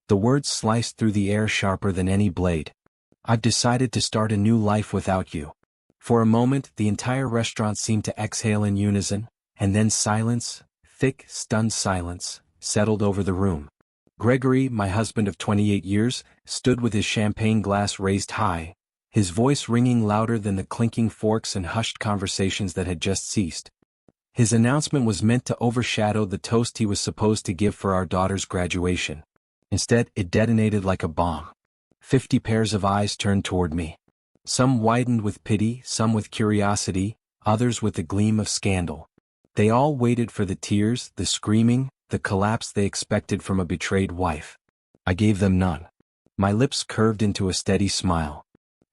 The words sliced through the air sharper than any blade. "I've decided to start a new life without you." For a moment, the entire restaurant seemed to exhale in unison, and then silence, thick, stunned silence, settled over the room. Gregory, my husband of 28 years, stood with his champagne glass raised high, his voice ringing louder than the clinking forks and hushed conversations that had just ceased. His announcement was meant to overshadow the toast he was supposed to give for our daughter's graduation. Instead, it detonated like a bomb. 50 pairs of eyes turned toward me. Some widened with pity, some with curiosity, others with a gleam of scandal. They all waited for the tears, the screaming, the collapse they expected from a betrayed wife. I gave them none. My lips curved into a steady smile.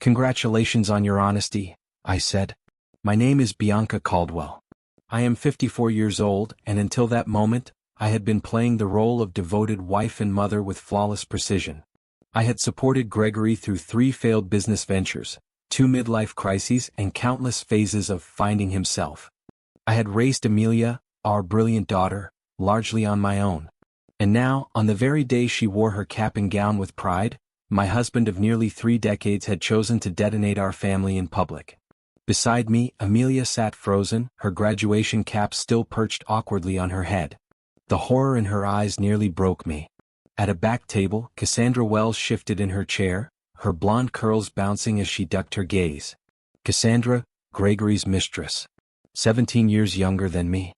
"Congratulations on your honesty," I said. "My name is Bianca Caldwell. I am 54 years old, and until that moment, I had been playing the role of devoted wife and mother with flawless precision. I had supported Gregory through 3 failed business ventures, 2 midlife crises, and countless phases of finding himself. I had raised Amelia, our brilliant daughter, largely on my own. And now, on the very day she wore her cap and gown with pride, my husband of nearly 3 decades had chosen to detonate our family in public. Beside me, Amelia sat frozen, her graduation cap still perched awkwardly on her head. The horror in her eyes nearly broke me. At a back table, Cassandra Wells shifted in her chair, her blonde curls bouncing as she ducked her gaze. Cassandra, Gregory's mistress. 17 years younger than me.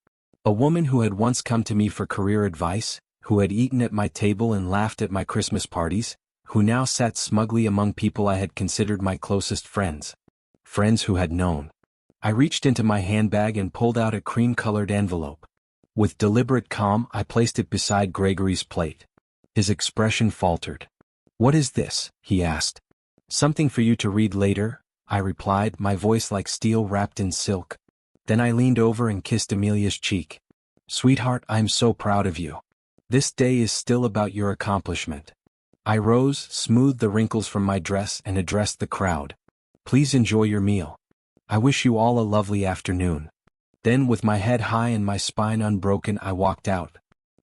A woman who had once come to me for career advice, who had eaten at my table and laughed at my Christmas parties, who now sat smugly among people I had considered my closest friends. Friends who had known. I reached into my handbag and pulled out a cream-colored envelope. With deliberate calm, I placed it beside Gregory's plate. His expression faltered. "What is this?" he asked. "Something for you to read later," I replied, my voice like steel wrapped in silk. Then I leaned over and kissed Amelia's cheek. "Sweetheart, I'm so proud of you. This day is still about your accomplishment." I rose, smoothed the wrinkles from my dress, and addressed the crowd. "Please enjoy your meal. I wish you all a lovely afternoon." Then, with my head high and my spine unbroken, I walked out.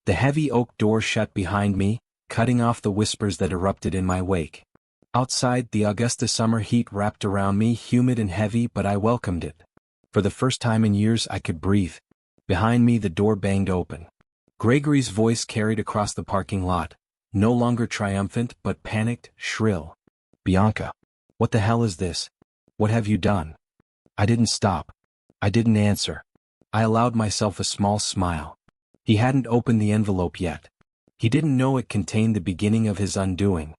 The heavy oak door shut behind me, cutting off the whispers that erupted in my wake. Outside, the Augusta summer heat wrapped around me, humid and heavy, but I welcomed it. For the first time in years, I could breathe. Behind me, the door banged open. Gregory's voice carried across the parking lot, no longer triumphant, but panicked, shrill. "Bianca, what the hell is this? What have you done?" I didn't stop. I didn't answer. I allowed myself a small smile. He hadn't opened the envelope yet. He didn't know it contained the beginning of his undoing.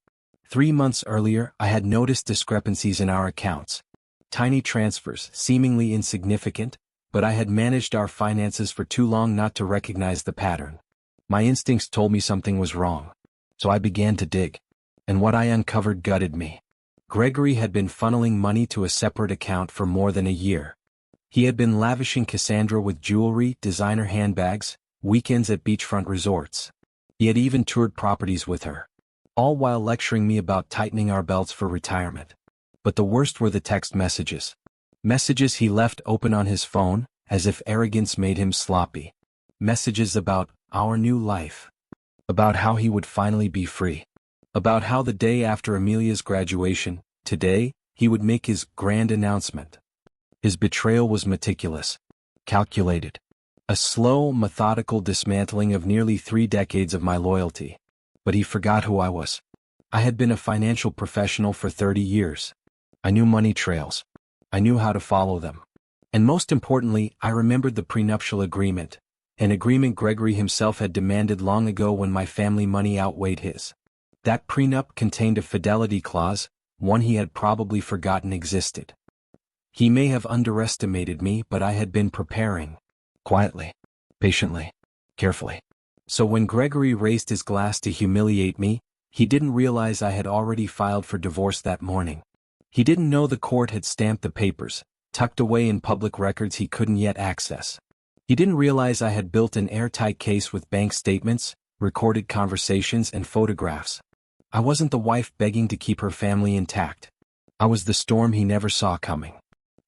3 months earlier, I had noticed discrepancies in our accounts. Tiny transfers, seemingly insignificant, but I had managed our finances for too long not to recognize the pattern. My instincts told me something was wrong. So I began to dig. And what I uncovered gutted me. Gregory had been funneling money to a separate account for more than a year. He had been lavishing Cassandra with jewelry, designer handbags, weekends at beachfront resorts. He had even toured properties with her. All while lecturing me about tightening our belts for retirement. But the worst were the text messages. Messages he left open on his phone, as if arrogance made him sloppy. Messages about our new life. About how he would finally be free. About how the day after Amelia's graduation, today, he would make his grand announcement. His betrayal was meticulous. Calculated. A slow, methodical dismantling of nearly 3 decades of my loyalty. But he forgot who I was. I had been a financial professional for 30 years. I knew money trails. I knew how to follow them. And most importantly, I remembered the prenuptial agreement, an agreement Gregory himself had demanded long ago when my family money outweighed his. That prenup contained a fidelity clause, one he had probably forgotten existed. He may have underestimated me, but I had been preparing. Quietly, patiently, carefully. So when Gregory raised his glass to humiliate me, he didn't realize I had already filed for divorce that morning. He didn't know the court had stamped the papers, tucked away in public records he couldn't yet access. He didn't realize I had built an airtight case with bank statements, recorded conversations, and photographs. I wasn't the wife begging to keep her family intact. I was the storm he never saw coming.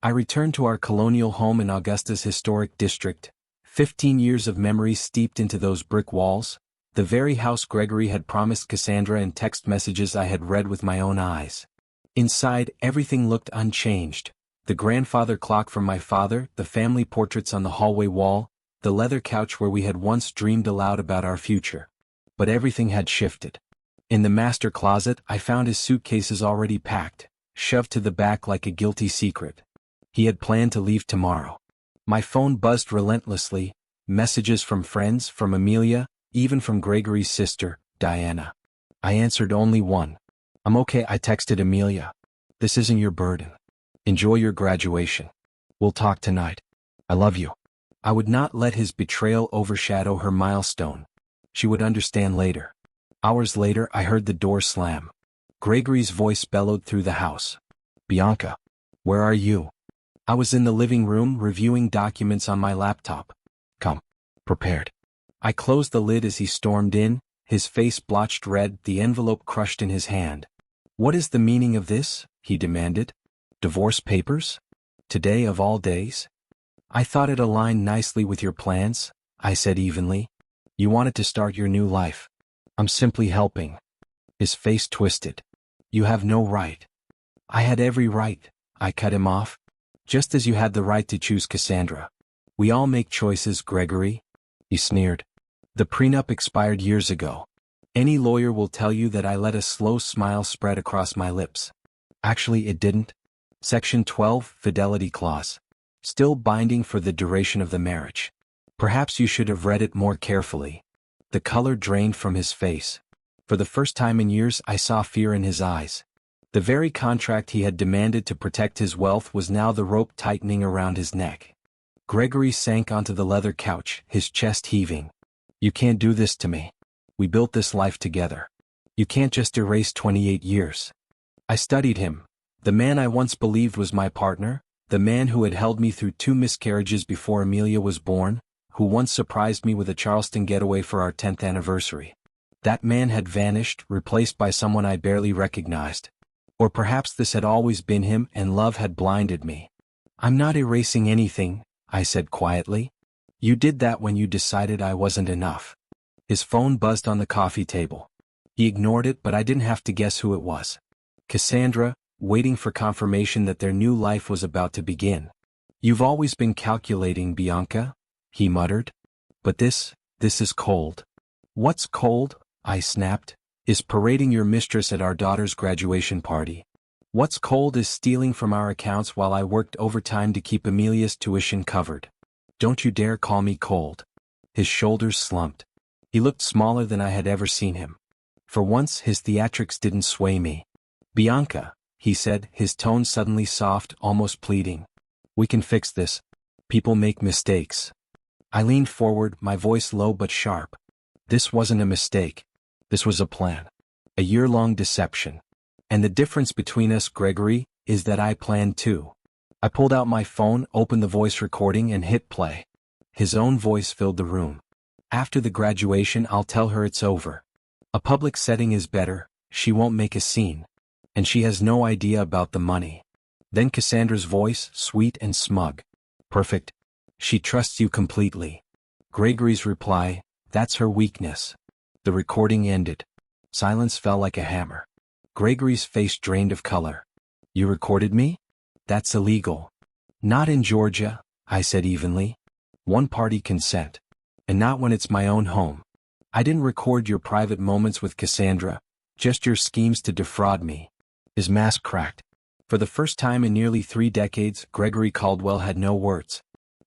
I returned to our colonial home in Augusta's historic district, 15 years of memories steeped into those brick walls, The very house Gregory had promised Cassandra in text messages I had read with my own eyes. Inside, everything looked unchanged. The grandfather clock from my father, the family portraits on the hallway wall, the leather couch where we had once dreamed aloud about our future. But everything had shifted. In the master closet, I found his suitcases already packed, shoved to the back like a guilty secret. He had planned to leave tomorrow. My phone buzzed relentlessly, messages from friends, from Amelia, even from Gregory's sister, Diana. I answered only one. "I'm okay," I texted Amelia. "This isn't your burden. Enjoy your graduation. We'll talk tonight. I love you." I would not let his betrayal overshadow her milestone. She would understand later. Hours later, I heard the door slam. Gregory's voice bellowed through the house. "Bianca, where are you?" I was in the living room reviewing documents on my laptop. "Come. Prepared." I closed the lid as he stormed in, his face blotched red, the envelope crushed in his hand. "What is the meaning of this?" he demanded. "Divorce papers? Today of all days?" "I thought it aligned nicely with your plans," I said evenly. "You wanted to start your new life. I'm simply helping." His face twisted. "You have no right." "I had every right," I cut him off. "Just as you had the right to choose Cassandra. We all make choices, Gregory." He sneered. "The prenup expired years ago. Any lawyer will tell you that I let a slow smile spread across my lips. Actually, it didn't. Section 12, Fidelity Clause. Still binding for the duration of the marriage. Perhaps you should have read it more carefully." The color drained from his face. For the first time in years, I saw fear in his eyes. The very contract he had demanded to protect his wealth was now the rope tightening around his neck. Gregory sank onto the leather couch, his chest heaving. "You can't do this to me. We built this life together. You can't just erase 28 years. I studied him. The man I once believed was my partner, the man who had held me through 2 miscarriages before Amelia was born, who once surprised me with a Charleston getaway for our 10th anniversary. That man had vanished, replaced by someone I barely recognized. Or perhaps this had always been him and love had blinded me. "I'm not erasing anything," I said quietly. "You did that when you decided I wasn't enough." His phone buzzed on the coffee table. He ignored it, but I didn't have to guess who it was. Cassandra, waiting for confirmation that their new life was about to begin. "You've always been calculating, Bianca," he muttered. "But this is cold." "What's cold?" I snapped. "Is parading your mistress at our daughter's graduation party. What's cold is stealing from our accounts while I worked overtime to keep Amelia's tuition covered. Don't you dare call me cold." His shoulders slumped. He looked smaller than I had ever seen him. For once, his theatrics didn't sway me. "Bianca," he said, his tone suddenly soft, almost pleading. "We can fix this. People make mistakes." I leaned forward, my voice low but sharp. This wasn't a mistake. This was a plan. A year-long deception. And the difference between us, Gregory, is that I planned too. I pulled out my phone, opened the voice recording, and hit play. His own voice filled the room. "After the graduation, I'll tell her it's over. A public setting is better, she won't make a scene. And she has no idea about the money." Then Cassandra's voice, sweet and smug. "Perfect. She trusts you completely." Gregory's reply, "That's her weakness." The recording ended. Silence fell like a hammer. Gregory's face drained of color. "You recorded me? That's illegal." "Not in Georgia," I said evenly. "One-party consent. And not when it's my own home. I didn't record your private moments with Cassandra, just your schemes to defraud me." His mask cracked. For the first time in nearly 3 decades, Gregory Caldwell had no words.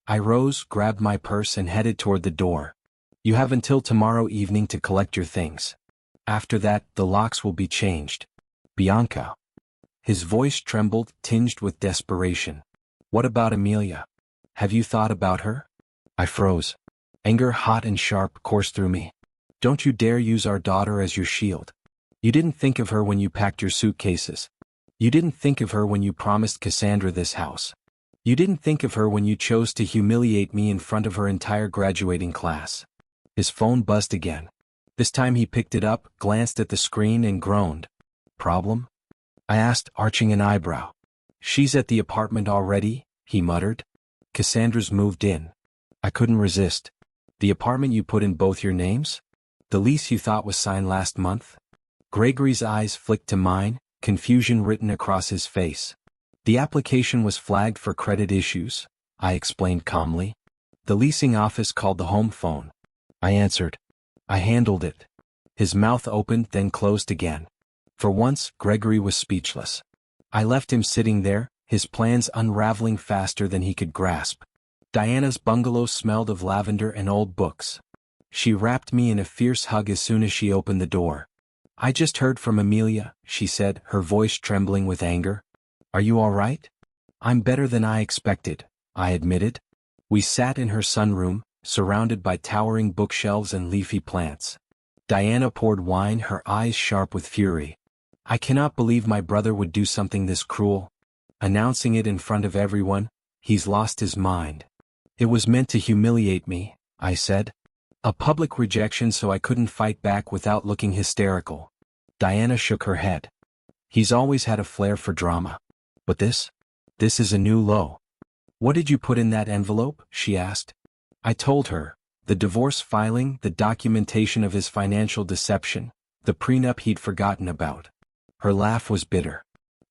I rose, grabbed my purse, and headed toward the door. "You have until tomorrow evening to collect your things. After that, the locks will be changed. Bianca." His voice trembled, tinged with desperation. "What about Amelia? Have you thought about her?" I froze. Anger, hot and sharp, coursed through me. "Don't you dare use our daughter as your shield. You didn't think of her when you packed your suitcases. You didn't think of her when you promised Cassandra this house. You didn't think of her when you chose to humiliate me in front of her entire graduating class." His phone buzzed again. This time he picked it up, glanced at the screen, and groaned. "Problem?" I asked, arching an eyebrow. "She's at the apartment already," he muttered. "Cassandra's moved in." I couldn't resist. "The apartment you put in both your names?" The lease you thought was signed last month? Gregory's eyes flicked to mine, confusion written across his face. The application was flagged for credit issues, I explained calmly. The leasing office called the home phone. I answered. I handled it. His mouth opened then closed again. For once, Gregory was speechless. I left him sitting there, his plans unraveling faster than he could grasp. Diana's bungalow smelled of lavender and old books. She wrapped me in a fierce hug as soon as she opened the door. I just heard from Amelia, she said, her voice trembling with anger. Are you all right? I'm better than I expected, I admitted. We sat in her sunroom, surrounded by towering bookshelves and leafy plants. Diana poured wine, her eyes sharp with fury. I cannot believe my brother would do something this cruel. Announcing it in front of everyone, he's lost his mind. It was meant to humiliate me, I said. A public rejection so I couldn't fight back without looking hysterical. Diana shook her head. He's always had a flair for drama. But this is a new low. What did you put in that envelope? She asked. I told her. The divorce filing, the documentation of his financial deception, the prenup he'd forgotten about. Her laugh was bitter.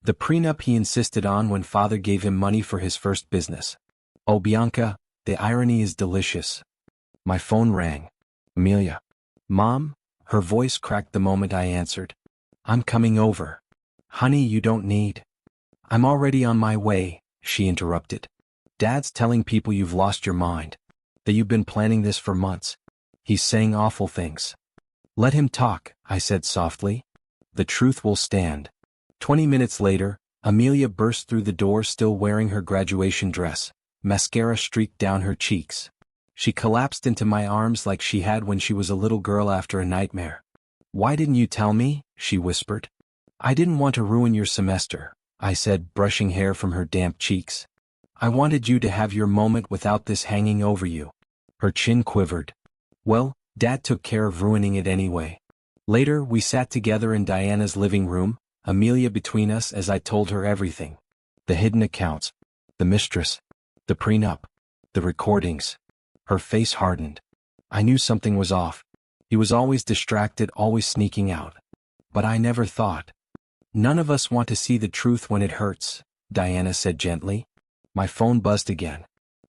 The prenup he insisted on when father gave him money for his first business. Oh, Bianca, the irony is delicious. My phone rang. Amelia. Mom? Her voice cracked the moment I answered. I'm coming over. Honey, you don't need. I'm already on my way, she interrupted. Dad's telling people you've lost your mind. That you've been planning this for months. He's saying awful things. Let him talk, I said softly. The truth will stand. 20 minutes later, Amelia burst through the door still wearing her graduation dress. Mascara streaked down her cheeks. She collapsed into my arms like she had when she was a little girl after a nightmare. Why didn't you tell me? She whispered. I didn't want to ruin your semester, I said, brushing hair from her damp cheeks. I wanted you to have your moment without this hanging over you. Her chin quivered. Well, Dad took care of ruining it anyway. Later, we sat together in Diana's living room, Amelia between us as I told her everything. The hidden accounts. The mistress. The prenup. The recordings. Her face hardened. I knew something was off. He was always distracted, always sneaking out. But I never thought. None of us want to see the truth when it hurts, Diana said gently. My phone buzzed again.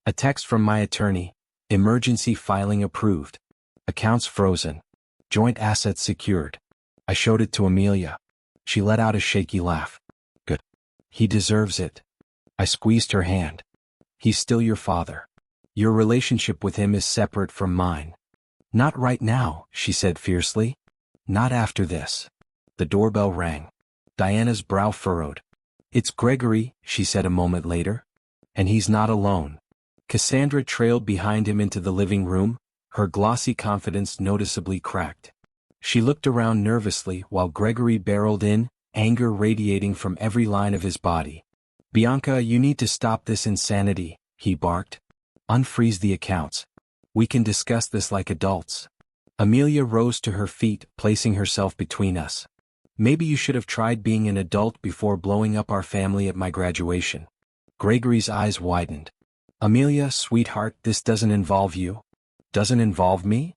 A text from my attorney. Emergency filing approved. Accounts frozen. Joint assets secured. I showed it to Amelia. She let out a shaky laugh. Good. He deserves it. I squeezed her hand. He's still your father. Your relationship with him is separate from mine. Not right now, she said fiercely. Not after this. The doorbell rang. Diana's brow furrowed. It's Gregory, she said a moment later. And he's not alone. Cassandra trailed behind him into the living room, her glossy confidence noticeably cracked. She looked around nervously while Gregory barreled in, anger radiating from every line of his body. Bianca, you need to stop this insanity, he barked. Unfreeze the accounts. We can discuss this like adults. Amelia rose to her feet, placing herself between us. Maybe you should have tried being an adult before blowing up our family at my graduation. Gregory's eyes widened. Amelia, sweetheart, this doesn't involve you. Doesn't involve me?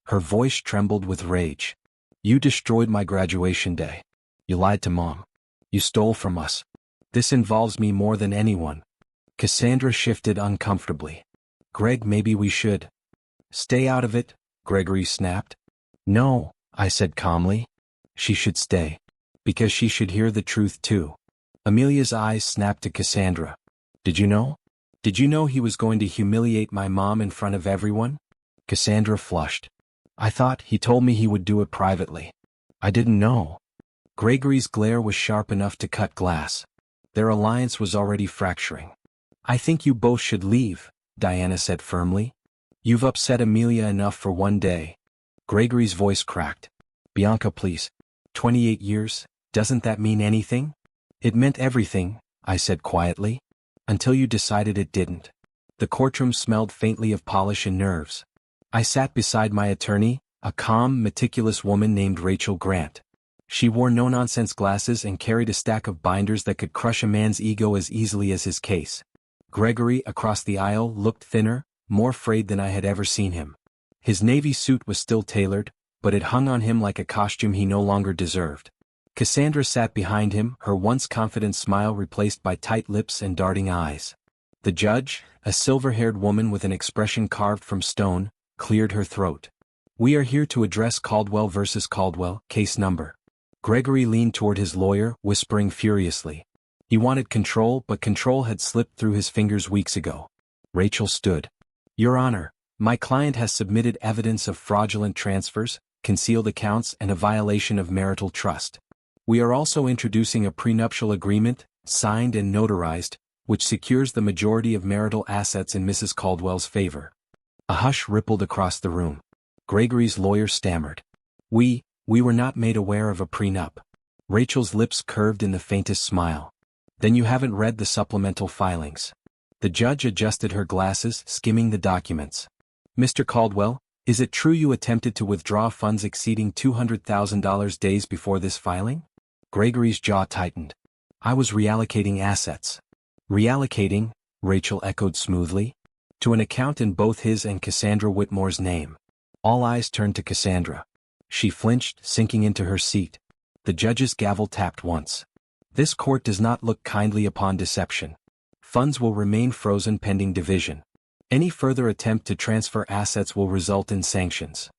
Her voice trembled with rage. You destroyed my graduation day. You lied to Mom. You stole from us. This involves me more than anyone. Cassandra shifted uncomfortably. Greg, maybe we should. Stay out of it, Gregory snapped. No, I said calmly. She should stay. Because she should hear the truth too. Amelia's eyes snapped to Cassandra. Did you know? Did you know he was going to humiliate my mom in front of everyone? Cassandra flushed. I thought he told me he would do it privately. I didn't know. Gregory's glare was sharp enough to cut glass. Their alliance was already fracturing. I think you both should leave, Diana said firmly. You've upset Amelia enough for one day. Gregory's voice cracked. Bianca, please. 28 years, doesn't that mean anything? It meant everything, I said quietly. Until you decided it didn't. The courtroom smelled faintly of polish and nerves. I sat beside my attorney, a calm, meticulous woman named Rachel Grant. She wore no-nonsense glasses and carried a stack of binders that could crush a man's ego as easily as his case. Gregory, across the aisle, looked thinner, more frayed than I had ever seen him. His navy suit was still tailored, but it hung on him like a costume he no longer deserved. Cassandra sat behind him, her once confident smile replaced by tight lips and darting eyes. The judge, a silver-haired woman with an expression carved from stone, cleared her throat. "We are here to address Caldwell versus Caldwell, case number." Gregory leaned toward his lawyer, whispering furiously. He wanted control, but control had slipped through his fingers weeks ago. Rachel stood. "Your Honor, my client has submitted evidence of fraudulent transfers, concealed accounts, and a violation of marital trust. We are also introducing a prenuptial agreement, signed and notarized, which secures the majority of marital assets in Mrs. Caldwell's favor." A hush rippled across the room. Gregory's lawyer stammered. We were not made aware of a prenup." Rachel's lips curved in the faintest smile. "Then you haven't read the supplemental filings." The judge adjusted her glasses, skimming the documents. "Mr. Caldwell, is it true you attempted to withdraw funds exceeding $200,000 days before this filing?" Gregory's jaw tightened. "I was reallocating assets." "Reallocating?" Rachel echoed smoothly. "To an account in both his and Cassandra Whitmore's name." All eyes turned to Cassandra. She flinched, sinking into her seat. The judge's gavel tapped once. "This court does not look kindly upon deception. Funds will remain frozen pending division. Any further attempt to transfer assets will result in sanctions."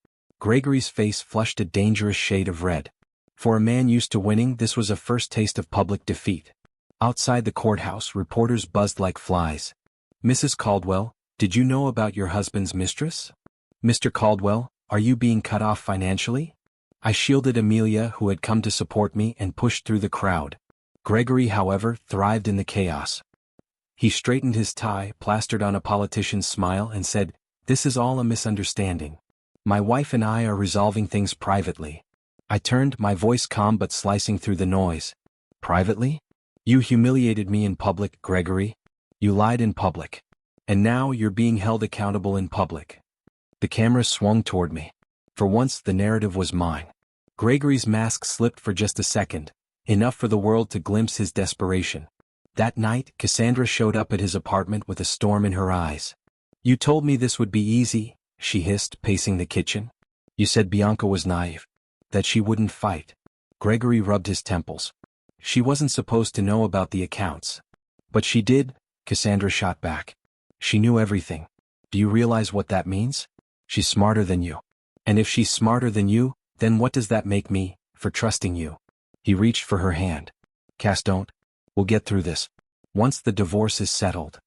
Gregory's face flushed a dangerous shade of red. For a man used to winning, this was a first taste of public defeat. Outside the courthouse, reporters buzzed like flies. "Mrs. Caldwell, did you know about your husband's mistress?" "Mr. Caldwell, are you being cut off financially?" I shielded Amelia, who had come to support me, and pushed through the crowd. Gregory, however, thrived in the chaos. He straightened his tie, plastered on a politician's smile, and said, "This is all a misunderstanding. My wife and I are resolving things privately." I turned, my voice calm but slicing through the noise. "Privately? You humiliated me in public, Gregory. You lied in public. And now you're being held accountable in public." The camera swung toward me. For once, the narrative was mine. Gregory's mask slipped for just a second, enough for the world to glimpse his desperation. That night, Cassandra showed up at his apartment with a storm in her eyes. "You told me this would be easy," she hissed, pacing the kitchen. "You said Bianca was naive. That she wouldn't fight." Gregory rubbed his temples. "She wasn't supposed to know about the accounts." "But she did," Cassandra shot back. "She knew everything. Do you realize what that means? She's smarter than you. And if she's smarter than you, then what does that make me, for trusting you?" He reached for her hand. "Cass, don't. We'll get through this. Once the divorce is settled."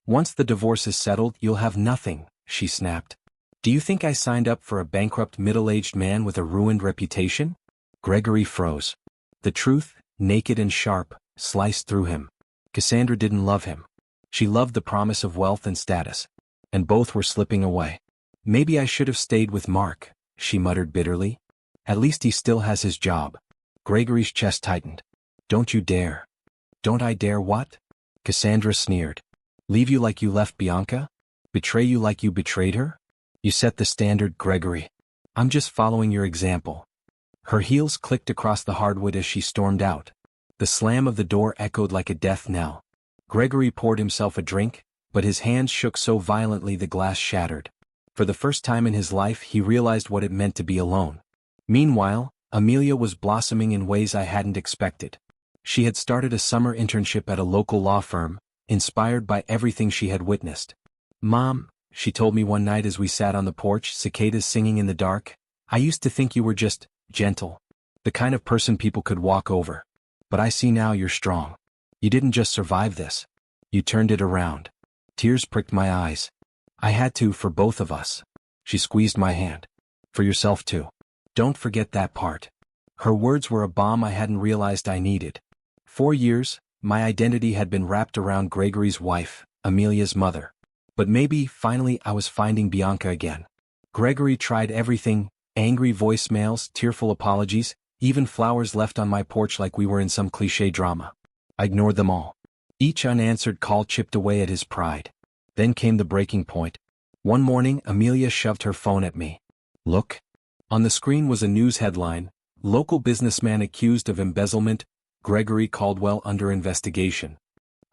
"Once the divorce is settled, you'll have nothing," she snapped. "Do you think I signed up for a bankrupt middle-aged man with a ruined reputation?" Gregory froze. The truth, naked and sharp, sliced through him. Cassandra didn't love him. She loved the promise of wealth and status. And both were slipping away. "Maybe I should have stayed with Mark," she muttered bitterly. "At least he still has his job." Gregory's chest tightened. "Don't you dare." "Don't I dare what?" Cassandra sneered. "Leave you like you left Bianca? Betray you like you betrayed her? You set the standard, Gregory. I'm just following your example." Her heels clicked across the hardwood as she stormed out. The slam of the door echoed like a death knell. Gregory poured himself a drink, but his hands shook so violently the glass shattered. For the first time in his life, he realized what it meant to be alone. Meanwhile, Amelia was blossoming in ways I hadn't expected. She had started a summer internship at a local law firm, inspired by everything she had witnessed. "Mom," she told me one night as we sat on the porch, cicadas singing in the dark, "I used to think you were just gentle. The kind of person people could walk over. But I see now you're strong. You didn't just survive this. You turned it around." Tears pricked my eyes. "I had to for both of us." She squeezed my hand. "For yourself too. Don't forget that part." Her words were a balm I hadn't realized I needed. 4 years, my identity had been wrapped around Gregory's wife, Amelia's mother. But maybe, finally, I was finding Bianca again. Gregory tried everything: angry voicemails, tearful apologies, even flowers left on my porch like we were in some cliché drama. I ignored them all. Each unanswered call chipped away at his pride. Then came the breaking point. One morning, Amelia shoved her phone at me. "Look." On the screen was a news headline: "Local businessman accused of embezzlement, Gregory Caldwell under investigation."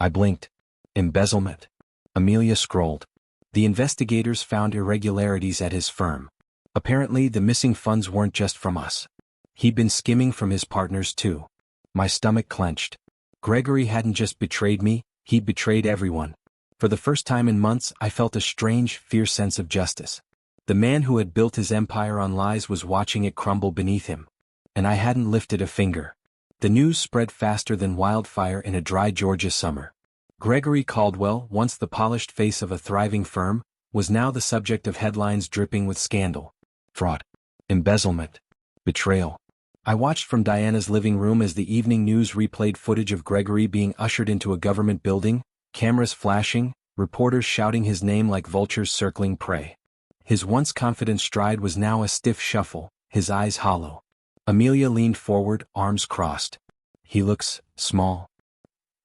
I blinked. Embezzlement. Amelia scrolled. "The investigators found irregularities at his firm. Apparently the missing funds weren't just from us. He'd been skimming from his partners too. My stomach clenched. Gregory hadn't just betrayed me, he'd betrayed everyone. For the first time in months I felt a strange, fierce sense of justice. The man who had built his empire on lies was watching it crumble beneath him. And I hadn't lifted a finger. The news spread faster than wildfire in a dry Georgia summer. Gregory Caldwell, once the polished face of a thriving firm, was now the subject of headlines dripping with scandal. Fraud. Embezzlement. Betrayal. I watched from Diana's living room as the evening news replayed footage of Gregory being ushered into a government building, cameras flashing, reporters shouting his name like vultures circling prey. His once confident stride was now a stiff shuffle, his eyes hollow. Amelia leaned forward, arms crossed. He looks small.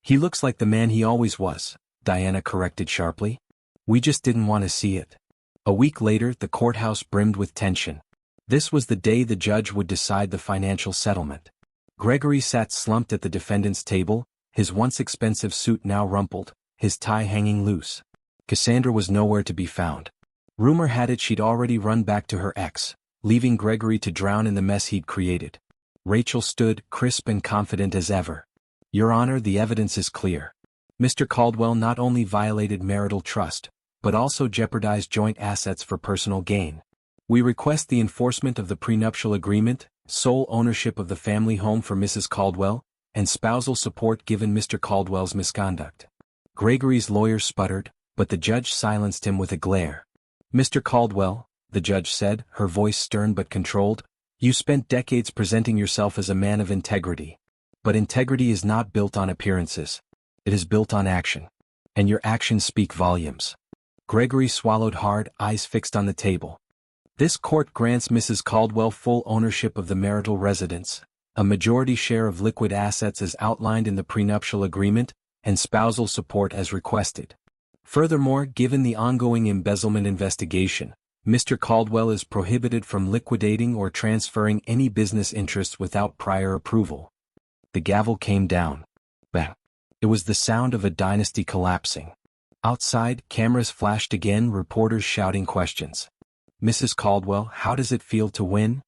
He looks like the man he always was, Diana corrected sharply. We just didn't want to see it. A week later, the courthouse brimmed with tension. This was the day the judge would decide the financial settlement. Gregory sat slumped at the defendant's table, his once expensive suit now rumpled, his tie hanging loose. Cassandra was nowhere to be found. Rumor had it she'd already run back to her ex, leaving Gregory to drown in the mess he'd created. Rachel stood, crisp and confident as ever. Your Honor, the evidence is clear. Mr. Caldwell not only violated marital trust, but also jeopardized joint assets for personal gain. We request the enforcement of the prenuptial agreement, sole ownership of the family home for Mrs. Caldwell, and spousal support given Mr. Caldwell's misconduct. Gregory's lawyer sputtered, but the judge silenced him with a glare. Mr. Caldwell, the judge said, her voice stern but controlled, you spent decades presenting yourself as a man of integrity. But integrity is not built on appearances. It is built on action. And your actions speak volumes. Gregory swallowed hard, eyes fixed on the table. This court grants Mrs. Caldwell full ownership of the marital residence, a majority share of liquid assets as outlined in the prenuptial agreement, and spousal support as requested. Furthermore, given the ongoing embezzlement investigation, Mr. Caldwell is prohibited from liquidating or transferring any business interests without prior approval. The gavel came down. Bang. It was the sound of a dynasty collapsing. Outside, cameras flashed again, reporters shouting questions. Mrs. Caldwell, how does it feel to win?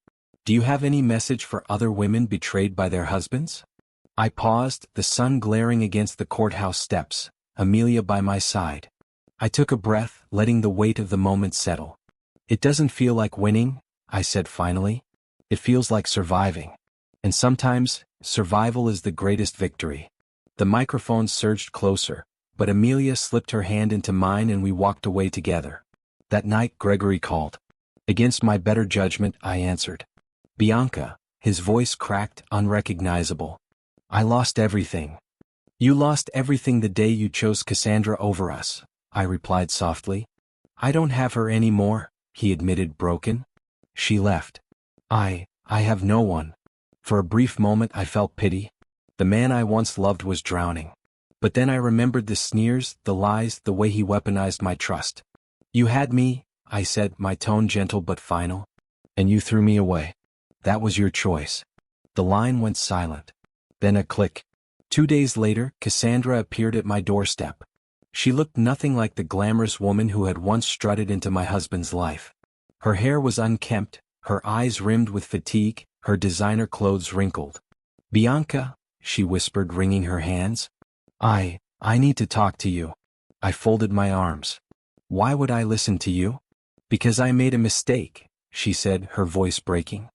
Do you have any message for other women betrayed by their husbands? I paused, the sun glaring against the courthouse steps, Amelia by my side. I took a breath, letting the weight of the moment settle. It doesn't feel like winning, I said finally. It feels like surviving. And sometimes, survival is the greatest victory. The microphone surged closer, but Amelia slipped her hand into mine and we walked away together. That night Gregory called. Against my better judgment, I answered. Bianca, his voice cracked, unrecognizable. I lost everything. You lost everything the day you chose Cassandra over us, I replied softly. I don't have her anymore, he admitted broken. She left. I have no one. For a brief moment I felt pity. The man I once loved was drowning. But then I remembered the sneers, the lies, the way he weaponized my trust. You had me, I said, my tone gentle but final. And you threw me away. That was your choice. The line went silent. Then a click. 2 days later, Cassandra appeared at my doorstep. She looked nothing like the glamorous woman who had once strutted into my husband's life. Her hair was unkempt, her eyes rimmed with fatigue, her designer clothes wrinkled. Bianca, she whispered, wringing her hands. I need to talk to you. I folded my arms. Why would I listen to you? Because I made a mistake, she said, her voice breaking.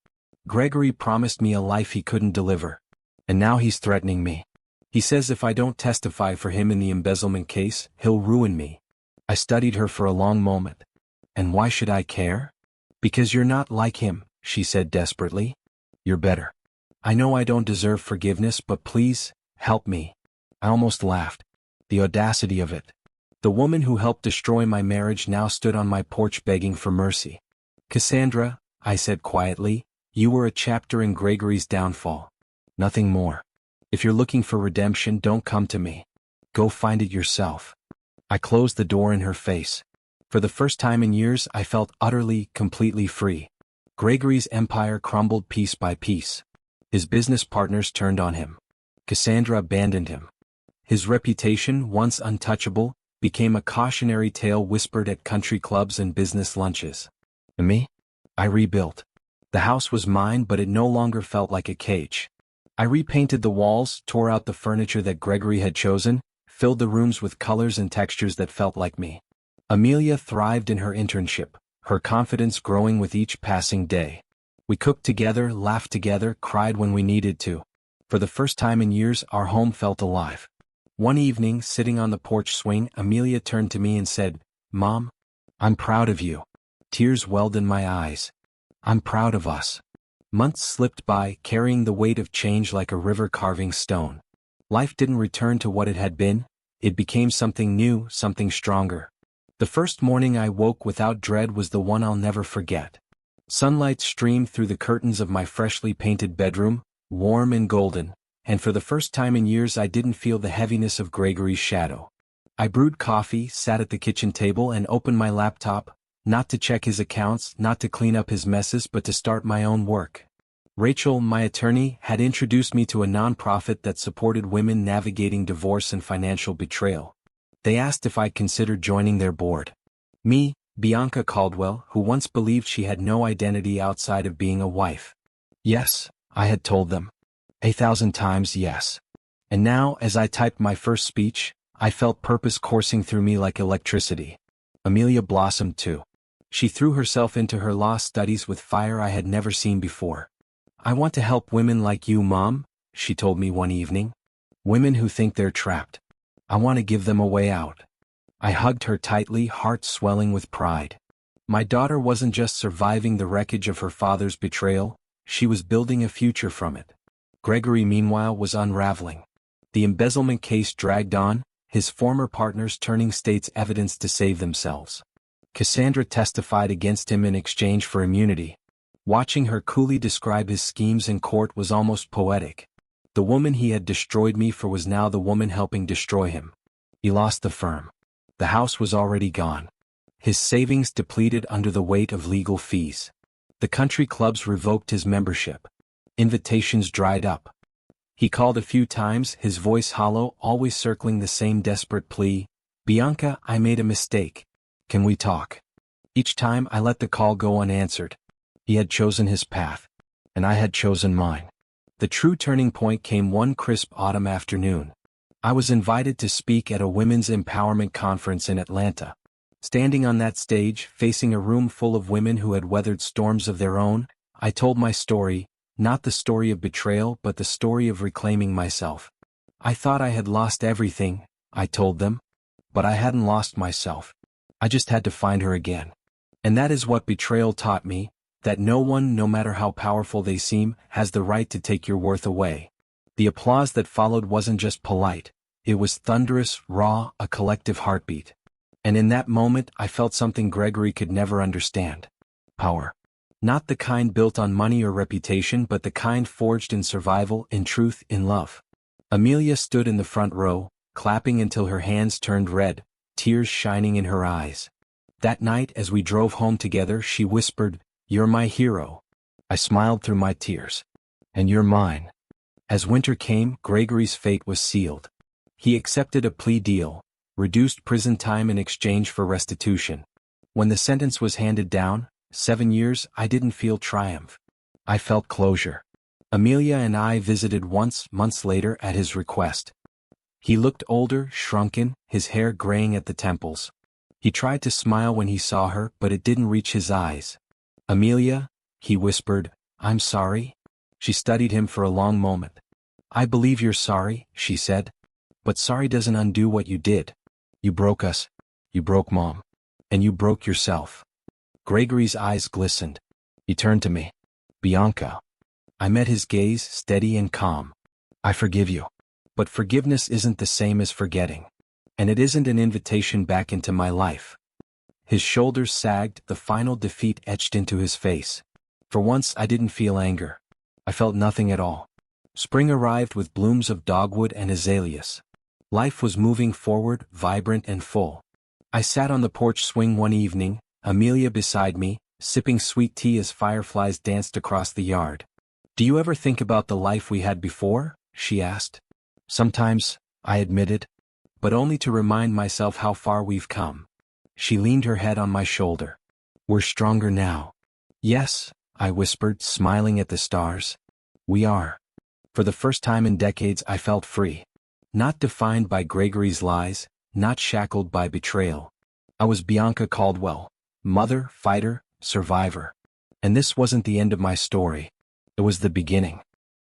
Gregory promised me a life he couldn't deliver. And now he's threatening me. He says if I don't testify for him in the embezzlement case, he'll ruin me. I studied her for a long moment. And why should I care? Because you're not like him, she said desperately. You're better. I know I don't deserve forgiveness, but please, help me. I almost laughed. The audacity of it. The woman who helped destroy my marriage now stood on my porch begging for mercy. Cassandra, I said quietly, you were a chapter in Gregory's downfall. Nothing more. If you're looking for redemption, don't come to me. Go find it yourself. I closed the door in her face. For the first time in years, I felt utterly, completely free. Gregory's empire crumbled piece by piece. His business partners turned on him. Cassandra abandoned him. His reputation, once untouchable, became a cautionary tale whispered at country clubs and business lunches. And me? I rebuilt. The house was mine, but it no longer felt like a cage. I repainted the walls, tore out the furniture that Gregory had chosen, filled the rooms with colors and textures that felt like me. Amelia thrived in her internship, her confidence growing with each passing day. We cooked together, laughed together, cried when we needed to. For the first time in years, our home felt alive. One evening, sitting on the porch swing, Amelia turned to me and said, "Mom, I'm proud of you." Tears welled in my eyes. I'm proud of us. Months slipped by, carrying the weight of change like a river carving stone. Life didn't return to what it had been. It became something new, something stronger. The first morning I woke without dread was the one I'll never forget. Sunlight streamed through the curtains of my freshly painted bedroom, warm and golden, and for the first time in years I didn't feel the heaviness of Gregory's shadow. I brewed coffee, sat at the kitchen table and opened my laptop, not to check his accounts, not to clean up his messes, but to start my own work. Rachel, my attorney, had introduced me to a nonprofit that supported women navigating divorce and financial betrayal. They asked if I considered joining their board. Me, Bianca Caldwell, who once believed she had no identity outside of being a wife. Yes, I had told them. 1,000 times yes. And now, as I typed my first speech, I felt purpose coursing through me like electricity. Amelia blossomed too. She threw herself into her law studies with fire I had never seen before. "I want to help women like you, Mom," she told me one evening. "Women who think they're trapped. I want to give them a way out." I hugged her tightly, heart swelling with pride. My daughter wasn't just surviving the wreckage of her father's betrayal, she was building a future from it. Gregory, meanwhile, was unraveling. The embezzlement case dragged on, his former partners turning state's evidence to save themselves. Cassandra testified against him in exchange for immunity. Watching her coolly describe his schemes in court was almost poetic. The woman he had destroyed me for was now the woman helping destroy him. He lost the firm. The house was already gone. His savings depleted under the weight of legal fees. The country clubs revoked his membership. Invitations dried up. He called a few times, his voice hollow, always circling the same desperate plea, "Bianca, I made a mistake. Can we talk?" Each time I let the call go unanswered. He had chosen his path, and I had chosen mine. The true turning point came one crisp autumn afternoon. I was invited to speak at a women's empowerment conference in Atlanta. Standing on that stage, facing a room full of women who had weathered storms of their own, I told my story, not the story of betrayal but the story of reclaiming myself. I thought I had lost everything, I told them. But I hadn't lost myself. I just had to find her again. And that is what betrayal taught me, that no one, no matter how powerful they seem, has the right to take your worth away. The applause that followed wasn't just polite, it was thunderous, raw, a collective heartbeat. And in that moment I felt something Gregory could never understand. Power. Not the kind built on money or reputation but the kind forged in survival, in truth, in love. Amelia stood in the front row, clapping until her hands turned red, tears shining in her eyes. That night as we drove home together she whispered, "You're my hero." I smiled through my tears. "And you're mine." As winter came, Gregory's fate was sealed. He accepted a plea deal, reduced prison time in exchange for restitution. When the sentence was handed down, 7 years, I didn't feel triumph. I felt closure. Amelia and I visited once, months later, at his request. He looked older, shrunken, his hair graying at the temples. He tried to smile when he saw her, but it didn't reach his eyes. "Amelia," he whispered, "I'm sorry." She studied him for a long moment. "I believe you're sorry," she said. "But sorry doesn't undo what you did. You broke us. You broke Mom. And you broke yourself." Gregory's eyes glistened. He turned to me. "Bianca." I met his gaze, steady and calm. "I forgive you. But forgiveness isn't the same as forgetting. And it isn't an invitation back into my life." His shoulders sagged, the final defeat etched into his face. For once I didn't feel anger. I felt nothing at all. Spring arrived with blooms of dogwood and azaleas. Life was moving forward, vibrant and full. I sat on the porch swing one evening, Amelia beside me, sipping sweet tea as fireflies danced across the yard. "Do you ever think about the life we had before?" she asked. "Sometimes," I admitted, "but only to remind myself how far we've come." She leaned her head on my shoulder. "We're stronger now. Yes, I whispered, smiling at the stars. We are. For the first time in decades I felt free. Not defined by Gregory's lies, not shackled by betrayal. I was Bianca Caldwell, mother, fighter, survivor. And this wasn't the end of my story. It was the beginning.